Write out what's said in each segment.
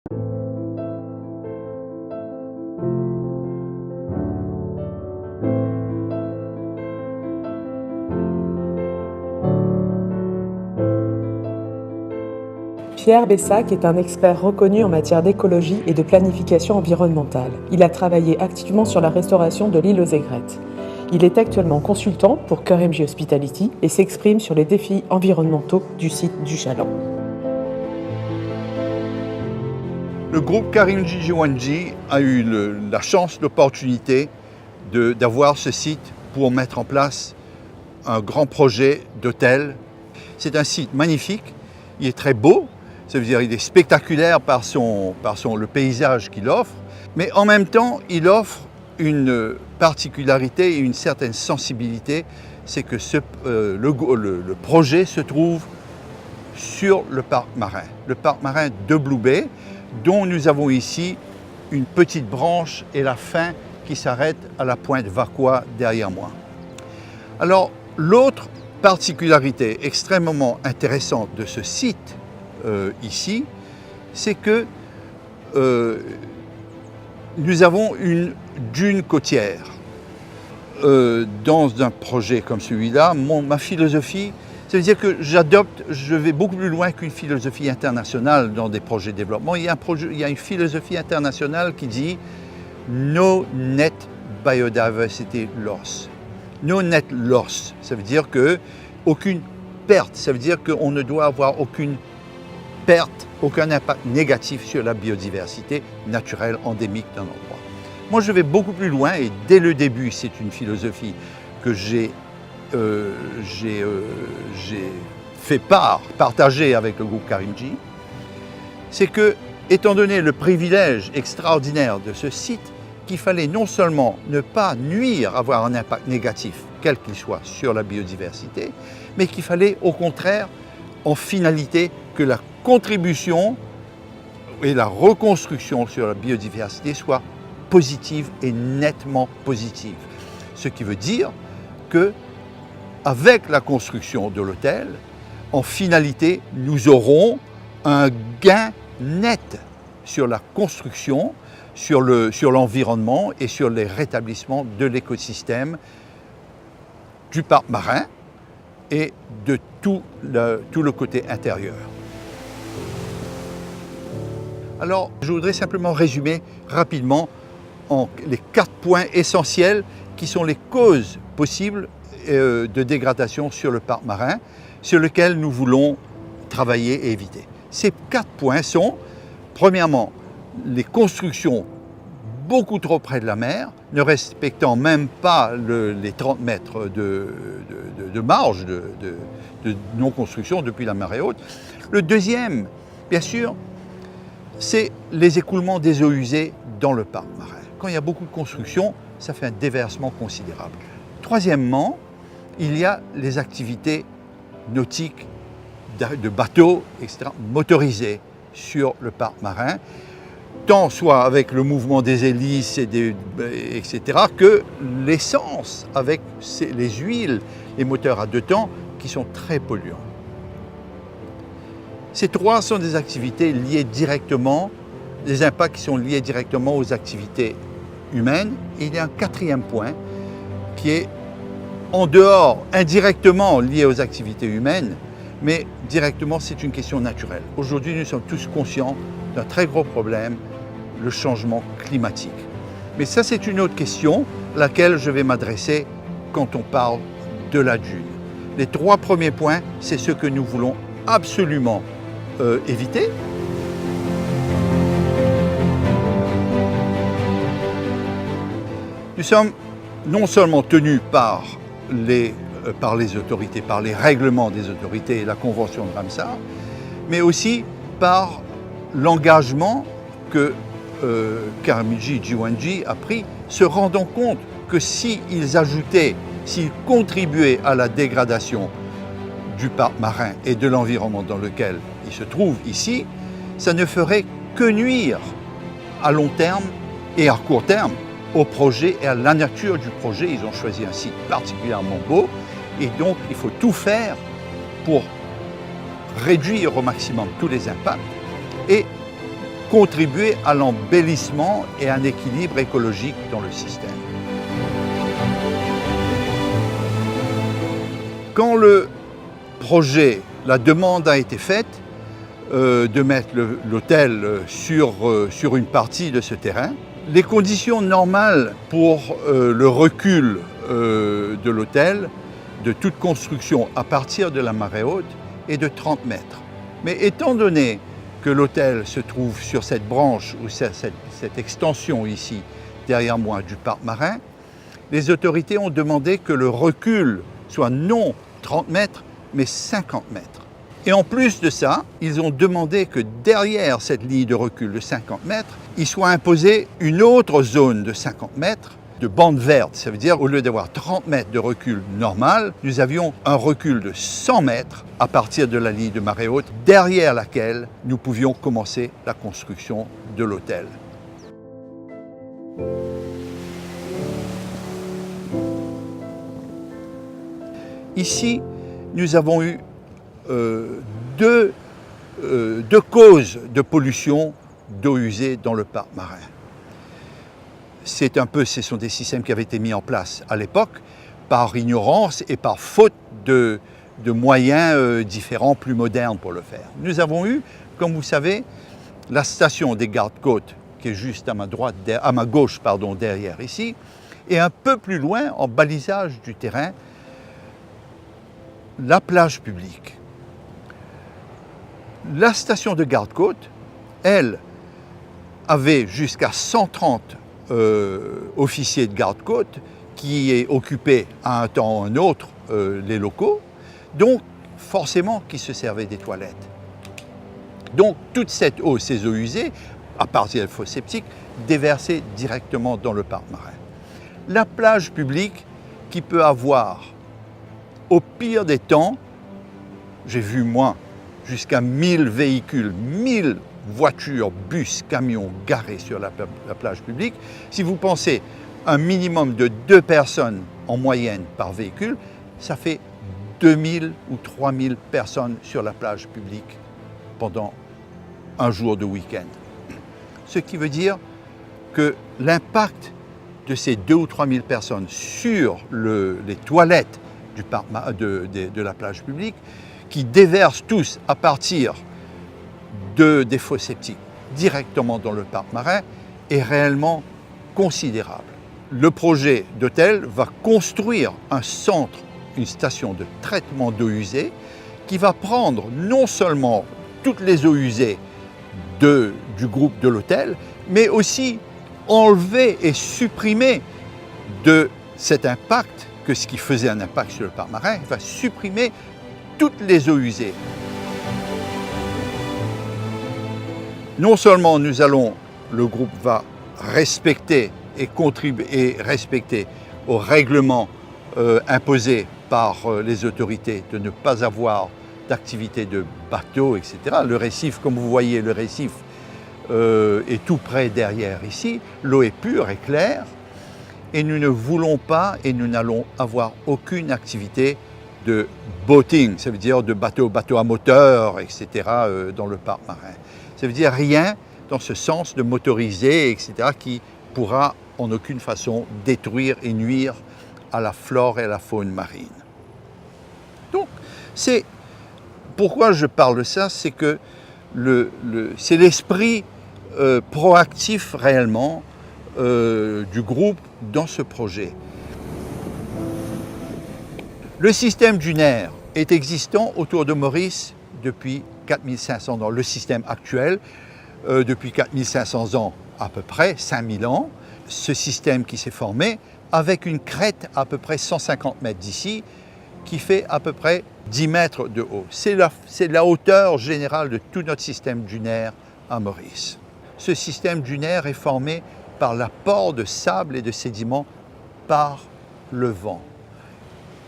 Pierre Bessac est un expert reconnu en matière d'écologie et de planification environnementale. Il a travaillé activement sur la restauration de l'île aux aigrettes. Il est actuellement consultant pour KRMJ Hospitality et s'exprime sur les défis environnementaux du site du Chaland. Le groupe KRMJ Jiwanji a eu la chance, l'opportunité d'avoir ce site pour mettre en place un grand projet d'hôtel. C'est un site magnifique, il est très beau, ça veut dire qu'il est spectaculaire par le paysage qu'il offre, mais en même temps il offre une particularité et une certaine sensibilité, c'est que le projet se trouve sur le parc marin de Blue Bay, dont nous avons ici une petite branche et la fin qui s'arrête à la pointe Vacois derrière moi. Alors, l'autre particularité extrêmement intéressante de ce site ici, c'est que nous avons une dune côtière. Dans un projet comme celui-là, ma philosophie, ça veut dire que je vais beaucoup plus loin qu'une philosophie internationale dans des projets de développement. Il y a une philosophie internationale qui dit No Net Biodiversity Loss. No Net Loss, ça veut dire qu'aucune perte, ça veut dire qu'on ne doit avoir aucune perte, aucun impact négatif sur la biodiversité naturelle endémique d'un endroit. Moi, je vais beaucoup plus loin et dès le début, c'est une philosophie que j'ai partagé avec le groupe KRMJ, c'est que, étant donné le privilège extraordinaire de ce site, qu'il fallait non seulement ne pas nuire, avoir un impact négatif, quel qu'il soit, sur la biodiversité, mais qu'il fallait au contraire, en finalité, que la contribution et la reconstruction sur la biodiversité soient positives et nettement positives. Ce qui veut dire que avec la construction de l'hôtel, en finalité, nous aurons un gain net sur la construction, sur l'environnement et sur les rétablissements de l'écosystème du parc marin et de tout le côté intérieur. Alors, je voudrais simplement résumer rapidement les 4 points essentiels qui sont les causes possibles de dégradation sur le parc marin, sur lequel nous voulons travailler et éviter. Ces 4 points sont, premièrement, les constructions beaucoup trop près de la mer, ne respectant même pas les 30 mètres de marge de non-construction depuis la marée haute. Le deuxième, bien sûr, c'est les écoulements des eaux usées dans le parc marin. Quand il y a beaucoup de construction, ça fait un déversement considérable. Troisièmement, il y a les activités nautiques de bateaux, etc., motorisés sur le parc marin, tant soit avec le mouvement des hélices, etc., que l'essence avec les huiles, les moteurs à 2 temps, qui sont très polluants. Ces 3 sont des activités liées directement, des impacts qui sont liés directement aux activités humaines. Et il y a un 4e point qui est en dehors, indirectement lié aux activités humaines, mais directement c'est une question naturelle. Aujourd'hui, nous sommes tous conscients d'un très gros problème, le changement climatique. Mais ça, c'est une autre question à laquelle je vais m'adresser quand on parle de la dune. Les 3 premiers points, c'est ce que nous voulons absolument éviter. Nous sommes non seulement tenus par les autorités, par les règlements des autorités et la Convention de Ramsar, mais aussi par l'engagement que KRMJ Jiwanji a pris, se rendant compte que s'ils contribuaient à la dégradation du parc marin et de l'environnement dans lequel il se trouve ici, ça ne ferait que nuire à long terme et à court terme au projet et à la nature du projet. Ils ont choisi un site particulièrement beau et donc il faut tout faire pour réduire au maximum tous les impacts et contribuer à l'embellissement et à un équilibre écologique dans le système. Quand le projet, la demande a été faite de mettre l'hôtel sur une partie de ce terrain, les conditions normales pour le recul de l'hôtel, de toute construction à partir de la marée haute, est de 30 mètres. Mais étant donné que l'hôtel se trouve sur cette branche ou cette extension ici, derrière moi, du parc marin, les autorités ont demandé que le recul soit non 30 mètres, mais 50 mètres. Et en plus de ça, ils ont demandé que derrière cette ligne de recul de 50 mètres, il soit imposé une autre zone de 50 mètres de bande verte. Ça veut dire, au lieu d'avoir 30 mètres de recul normal, nous avions un recul de 100 mètres à partir de la ligne de marée haute, derrière laquelle nous pouvions commencer la construction de l'hôtel. Ici, nous avons eu deux causes de pollution d'eau usée dans le parc marin. Ce sont des systèmes qui avaient été mis en place à l'époque par ignorance et par faute de moyens différents, plus modernes pour le faire. Nous avons eu, comme vous savez, la station des gardes-côtes qui est juste à ma gauche, derrière ici, et un peu plus loin, en balisage du terrain, la plage publique. La station de garde-côte, elle, avait jusqu'à 130 officiers de garde-côte qui occupaient à un temps ou à un autre les locaux, donc forcément qui se servaient des toilettes. Donc toute cette eau, ces eaux usées, à partir des fosses septiques, déversées directement dans le parc marin. La plage publique qui peut avoir, au pire des temps, j'ai vu moi, jusqu'à 1000 véhicules, 1000 voitures, bus, camions garés sur la plage publique. Si vous pensez un minimum de 2 personnes en moyenne par véhicule, ça fait 2000 ou 3000 personnes sur la plage publique pendant un jour de week-end. Ce qui veut dire que l'impact de ces 2 ou 3000 personnes sur les toilettes de la plage publique, qui déversent tous à partir des fosses septiques directement dans le parc marin, est réellement considérable. Le projet d'hôtel va construire un centre, une station de traitement d'eau usée qui va prendre non seulement toutes les eaux usées du groupe de l'hôtel, mais aussi enlever et supprimer de cet impact, que ce qui faisait un impact sur le parc marin, il va supprimer toutes les eaux usées. Non seulement le groupe va respecter et contribuer et respecter aux règlements imposés par les autorités de ne pas avoir d'activité de bateaux, etc. Le récif, comme vous voyez, le récif est tout près derrière ici. L'eau est pure et claire et nous ne voulons pas et nous n'allons avoir aucune activité de boating, ça veut dire de bateau à moteur, etc. Dans le parc marin. Ça veut dire rien dans ce sens de motorisé, etc. qui pourra en aucune façon détruire et nuire à la flore et à la faune marine. Donc, c'est pourquoi je parle de ça, c'est que c'est l'esprit proactif réellement du groupe dans ce projet. Le système dunaire est existant autour de Maurice depuis 4500 ans. Le système actuel, depuis 4500 ans à peu près, 5000 ans, ce système qui s'est formé avec une crête à peu près 150 mètres d'ici, qui fait à peu près 10 mètres de haut. C'est la hauteur générale de tout notre système dunaire à Maurice. Ce système dunaire est formé par l'apport de sable et de sédiments par le vent.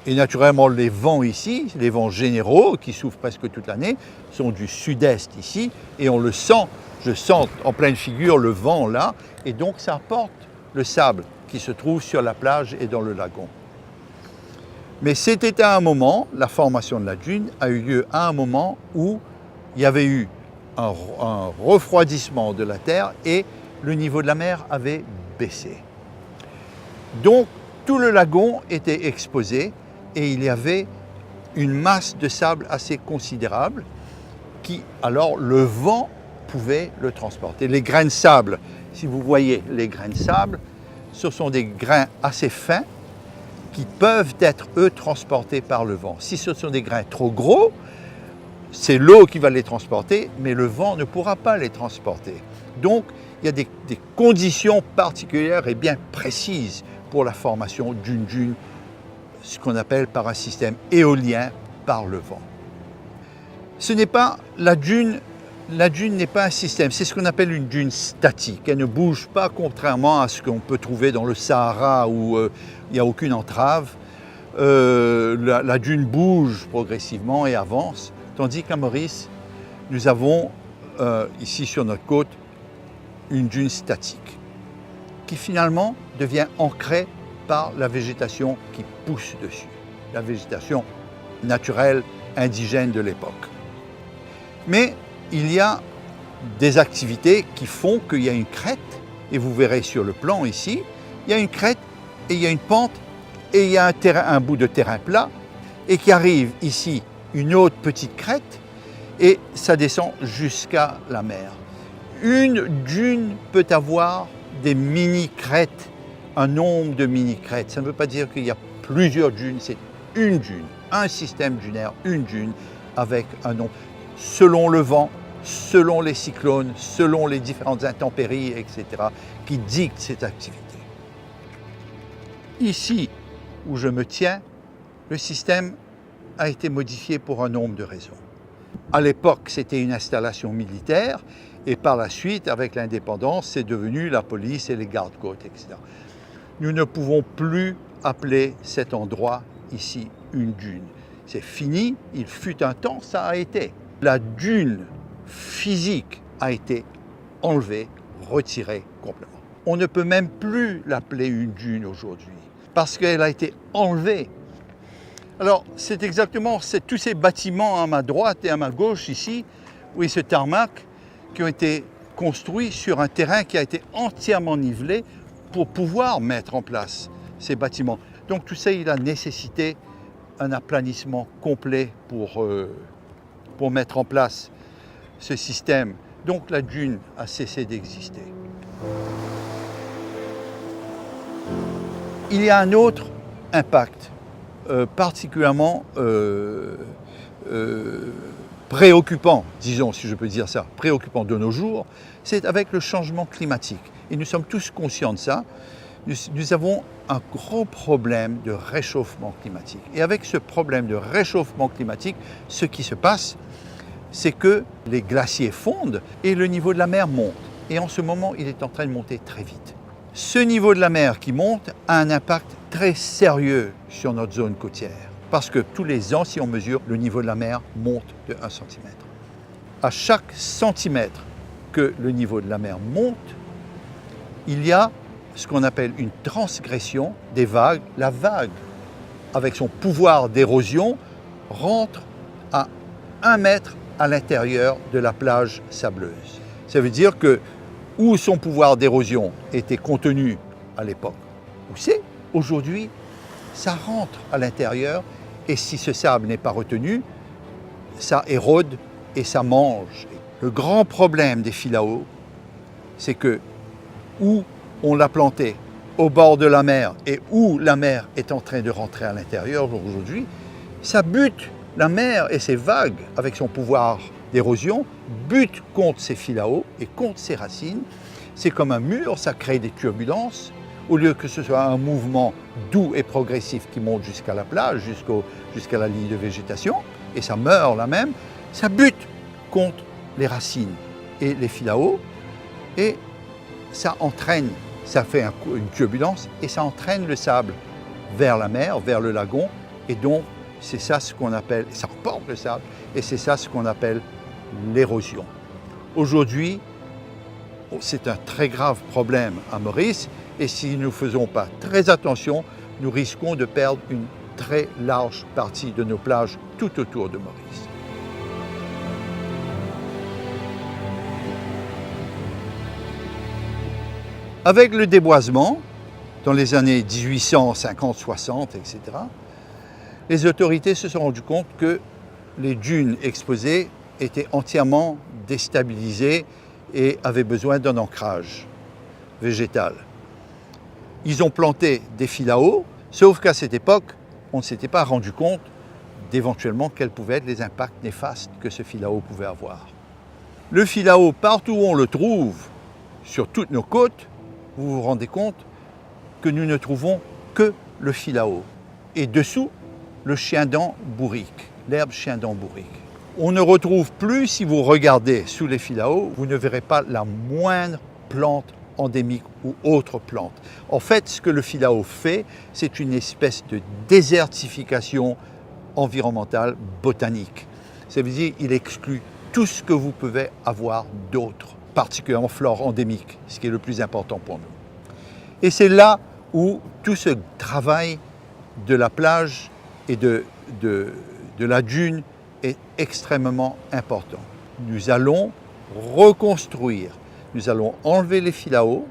Et naturellement, les vents ici, les vents généraux qui souffrent presque toute l'année, sont du sud-est ici, et on le sent, je sens en pleine figure le vent là, et donc ça apporte le sable qui se trouve sur la plage et dans le lagon. Mais c'était à un moment, la formation de la dune a eu lieu à un moment où il y avait eu un refroidissement de la Terre et le niveau de la mer avait baissé. Donc tout le lagon était exposé et il y avait une masse de sable assez considérable qui, alors, le vent pouvait le transporter. Les grains de sable, si vous voyez les grains de sable, ce sont des grains assez fins qui peuvent être, eux, transportés par le vent. Si ce sont des grains trop gros, c'est l'eau qui va les transporter, mais le vent ne pourra pas les transporter. Donc, il y a des conditions particulières et bien précises pour la formation d'une dune, ce qu'on appelle par un système éolien par le vent. Ce n'est pas la dune n'est pas un système, c'est ce qu'on appelle une dune statique. Elle ne bouge pas, contrairement à ce qu'on peut trouver dans le Sahara où il n'y a aucune entrave. La dune bouge progressivement et avance, tandis qu'à Maurice, nous avons ici sur notre côte une dune statique qui finalement devient ancrée par la végétation qui pousse dessus, la végétation naturelle indigène de l'époque. Mais il y a des activités qui font qu'il y a une crête, et vous verrez sur le plan ici, il y a une crête et il y a une pente et il y a un bout de terrain plat et qui arrive ici une autre petite crête et ça descend jusqu'à la mer. Une dune peut avoir des mini-crêtes, un nombre de mini-crêtes. Ça ne veut pas dire qu'il y a plusieurs dunes, c'est une dune, un système dunaire, une dune avec un nombre. Selon le vent, selon les cyclones, selon les différentes intempéries, etc., qui dictent cette activité. Ici où je me tiens, le système a été modifié pour un nombre de raisons. À l'époque, c'était une installation militaire et par la suite, avec l'indépendance, c'est devenu la police et les gardes-côtes, etc. Nous ne pouvons plus appeler cet endroit ici une dune. C'est fini, il fut un temps, ça a été. La dune physique a été enlevée, retirée complètement. On ne peut même plus l'appeler une dune aujourd'hui parce qu'elle a été enlevée. Alors, c'est exactement tous ces bâtiments à ma droite et à ma gauche ici, oui, ce tarmac, qui ont été construits sur un terrain qui a été entièrement nivelé pour pouvoir mettre en place ces bâtiments. Donc tout ça, il a nécessité un aplanissement complet pour mettre en place ce système. Donc la dune a cessé d'exister. Il y a un autre impact particulièrement préoccupant, disons si je peux dire ça, préoccupant de nos jours, c'est avec le changement climatique. Et nous sommes tous conscients de ça. Nous avons un gros problème de réchauffement climatique. Et avec ce problème de réchauffement climatique, ce qui se passe, c'est que les glaciers fondent et le niveau de la mer monte. Et en ce moment, il est en train de monter très vite. Ce niveau de la mer qui monte a un impact très sérieux sur notre zone côtière. Parce que tous les ans, si on mesure, le niveau de la mer monte de 1 cm. À chaque centimètre que le niveau de la mer monte, il y a ce qu'on appelle une transgression des vagues. La vague, avec son pouvoir d'érosion, rentre à 1 mètre à l'intérieur de la plage sableuse. Ça veut dire que où son pouvoir d'érosion était contenu à l'époque, où c'est aujourd'hui, ça rentre à l'intérieur et si ce sable n'est pas retenu, ça érode et ça mange. Le grand problème des fils à eau, c'est que où on l'a planté au bord de la mer et où la mer est en train de rentrer à l'intérieur aujourd'hui, ça bute la mer et ses vagues avec son pouvoir d'érosion, butent contre ces fils à eau et contre ses racines. C'est comme un mur, ça crée des turbulences. Au lieu que ce soit un mouvement doux et progressif qui monte jusqu'à la plage, jusqu'à la ligne de végétation, et ça meurt là même, ça bute contre les racines et les fils à eau, et ça entraîne, ça fait une turbulence, et ça entraîne le sable vers la mer, vers le lagon, et donc c'est ça ce qu'on appelle, ça emporte le sable, et c'est ça ce qu'on appelle l'érosion. Aujourd'hui, c'est un très grave problème à Maurice, et si nous ne faisons pas très attention, nous risquons de perdre une très large partie de nos plages tout autour de Maurice. Avec le déboisement, dans les années 1850, 60, etc., les autorités se sont rendues compte que les dunes exposées étaient entièrement déstabilisées et avaient besoin d'un ancrage végétal. Ils ont planté des filao, sauf qu'à cette époque, on ne s'était pas rendu compte d'éventuellement quels pouvaient être les impacts néfastes que ce filao pouvait avoir. Le filao, partout où on le trouve, sur toutes nos côtes, vous vous rendez compte que nous ne trouvons que le filao. Et dessous, le chien-dent bourrique, l'herbe chien-dent bourrique. On ne retrouve plus, si vous regardez sous les filaos, vous ne verrez pas la moindre plante endémique ou autre plante. En fait, ce que le filao fait, c'est une espèce de désertification environnementale botanique. Ça veut dire qu'il exclut tout ce que vous pouvez avoir d'autre, particulièrement flore endémique, ce qui est le plus important pour nous. Et c'est là où tout ce travail de la plage et de la dune est extrêmement important. Nous allons reconstruire, nous allons enlever les filaos,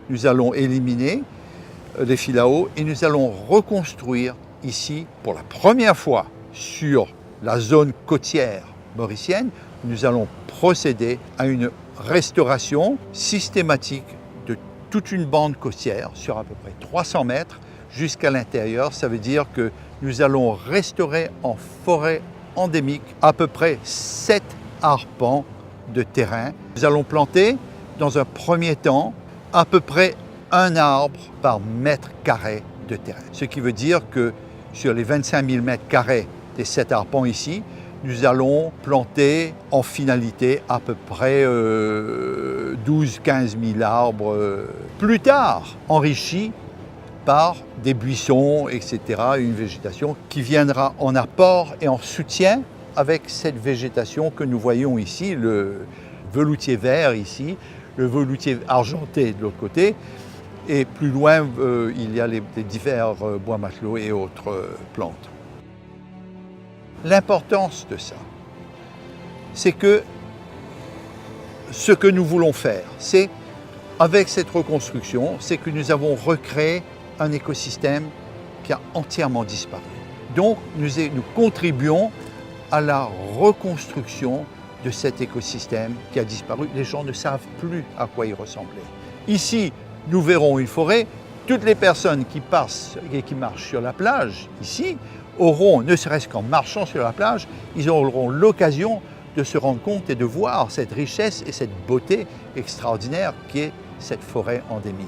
nous allons éliminer les filaos et nous allons reconstruire ici, pour la première fois sur la zone côtière mauricienne, nous allons procéder à une restauration systématique de toute une bande côtière sur à peu près 300 mètres jusqu'à l'intérieur. Ça veut dire que nous allons restaurer en forêt endémique à peu près 7 arpents de terrain. Nous allons planter dans un premier temps à peu près un arbre par mètre carré de terrain. Ce qui veut dire que sur les 25 000 mètres carrés des 7 arpents ici, nous allons planter en finalité à peu près 12-15 000 arbres plus tard, enrichis par des buissons, etc., une végétation qui viendra en apport et en soutien avec cette végétation que nous voyons ici, le veloutier vert ici, le veloutier argenté de l'autre côté, et plus loin, il y a les divers bois matelot et autres plantes. L'importance de ça, c'est que ce que nous voulons faire, c'est, avec cette reconstruction, c'est que nous avons recréé un écosystème qui a entièrement disparu. Donc, nous contribuons à la reconstruction de cet écosystème qui a disparu. Les gens ne savent plus à quoi il ressemblait. Ici, nous verrons une forêt. Toutes les personnes qui passent et qui marchent sur la plage, ici, auront, ne serait-ce qu'en marchant sur la plage, ils auront l'occasion de se rendre compte et de voir cette richesse et cette beauté extraordinaire qui est cette forêt endémique.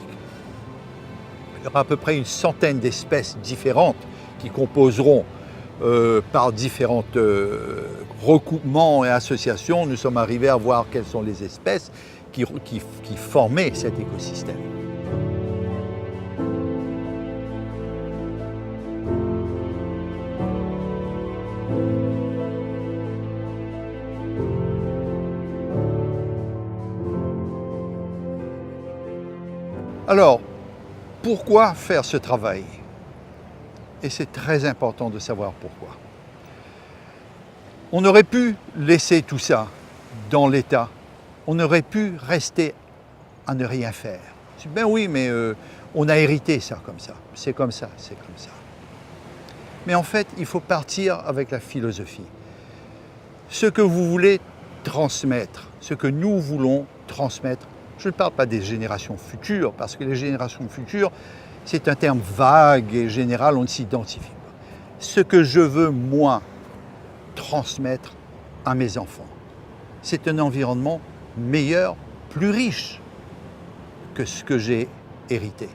Il y aura à peu près une centaine d'espèces différentes qui composeront par différents recoupements et associations. Nous sommes arrivés à voir quelles sont les espèces qui formaient cet écosystème. Alors, pourquoi faire ce travail? Et c'est très important de savoir pourquoi. On aurait pu laisser tout ça dans l'état. On aurait pu rester à ne rien faire. Ben oui, mais on a hérité ça comme ça. C'est comme ça, c'est comme ça. Mais en fait, il faut partir avec la philosophie. Ce que vous voulez transmettre, ce que nous voulons transmettre, je ne parle pas des générations futures, parce que les générations futures, c'est un terme vague et général, on ne s'identifie pas. Ce que je veux, moi, transmettre à mes enfants, c'est un environnement meilleur, plus riche que ce que j'ai hérité.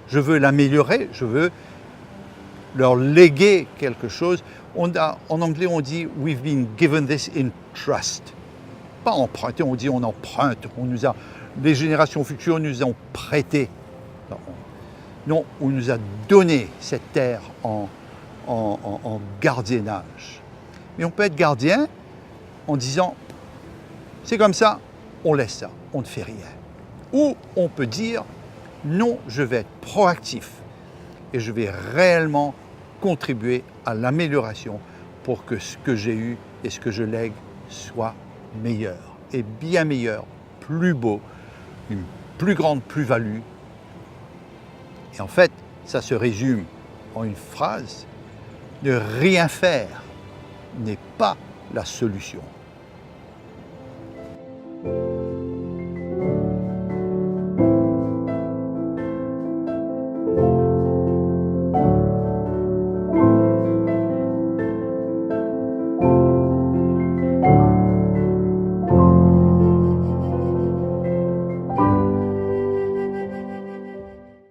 Je veux l'améliorer, je veux leur léguer quelque chose. En anglais, on dit « we've been given this in trust ». Pas emprunté, on dit on emprunte, les générations futures nous ont prêté. Non, on nous a donné cette terre en gardiennage. Mais on peut être gardien en disant, c'est comme ça, on laisse ça, on ne fait rien. Ou on peut dire, non, je vais être proactif et je vais réellement contribuer à l'amélioration pour que ce que j'ai eu et ce que je lègue soit meilleur, et bien meilleur, plus beau, une plus grande plus-value Et en fait, ça se résume en une phrase, ne rien faire n'est pas la solution.